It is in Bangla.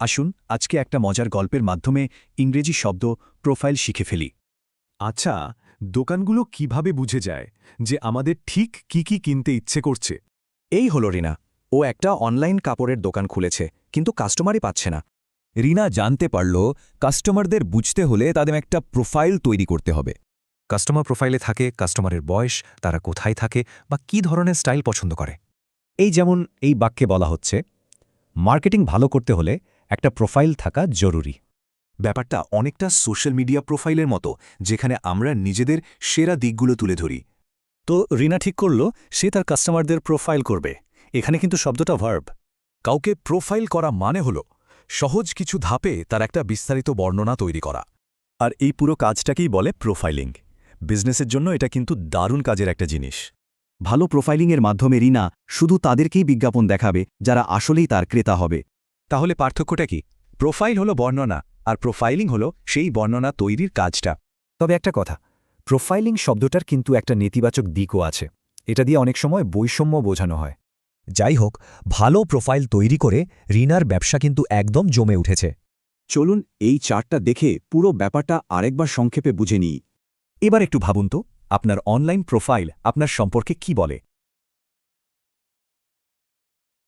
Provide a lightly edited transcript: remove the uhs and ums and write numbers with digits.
আসুন আজকে একটা মজার গল্পের মাধ্যমে ইংরেজি শব্দ প্রোফাইল শিখে ফেলি। আচ্ছা, দোকানগুলো কিভাবে বুঝে যায় যে আমাদের ঠিক কি কিনতে ইচ্ছে করছে? এই হলো রিনা। ও একটা অনলাইন কাপড়ের দোকান খুলেছে, কিন্তু কাস্টমারই পাচ্ছে না। রিনা জানতে পারল কাস্টমারদের বুঝতে হলে তাদের একটা প্রোফাইল তৈরি করতে হবে। কাস্টমার প্রোফাইলে থাকে কাস্টমারের বয়স, তারা কোথায় থাকে বা কী ধরনের স্টাইল পছন্দ করে। এই যেমন এই বাক্যে বলা হচ্ছে, মার্কেটিং ভালো করতে হলে একটা প্রোফাইল থাকা জরুরি। ব্যাপারটা অনেকটা সোশ্যাল মিডিয়া প্রোফাইলের মতো, যেখানে আমরা নিজেদের সেরা দিকগুলো তুলে ধরি। তো রিনা ঠিক করল সে তার কাস্টমারদের প্রোফাইল করবে। এখানে কিন্তু শব্দটা ভার্ব। কাউকে প্রোফাইল করা মানে হল সহজ কিছু ধাপে তার একটা বিস্তারিত বর্ণনা তৈরি করা। আর এই পুরো কাজটাকেই বলে প্রোফাইলিং। বিজনেসের জন্য এটা কিন্তু দারুণ কাজের একটা জিনিস। ভালো প্রোফাইলিংয়ের মাধ্যমে রিনা শুধু তাদেরকেই বিজ্ঞাপন দেখাবে যারা আসলেই তার ক্রেতা হবে। তাহলে পার্থক্যটা কি? প্রোফাইল হলো বর্ণনা, আর প্রোফাইলিং হলো সেই বর্ণনা তৈরির কাজটা। তবে একটা কথা, প্রোফাইলিং শব্দটার কিন্তু একটা নেতিবাচক দিকও আছে। এটা দিয়ে অনেক সময় বৈষম্য বোঝানো হয়। যাই হোক, ভালো প্রোফাইল তৈরি করে রিনার ব্যবসা কিন্তু একদম জমে উঠেছে। চলুন এই চার্টটা দেখে পুরো ব্যাপারটা আরেকবার সংক্ষেপে বুঝে নিই। এবার একটু ভাবুন তো, আপনার অনলাইন প্রোফাইল আপনার সম্পর্কে কি বলে?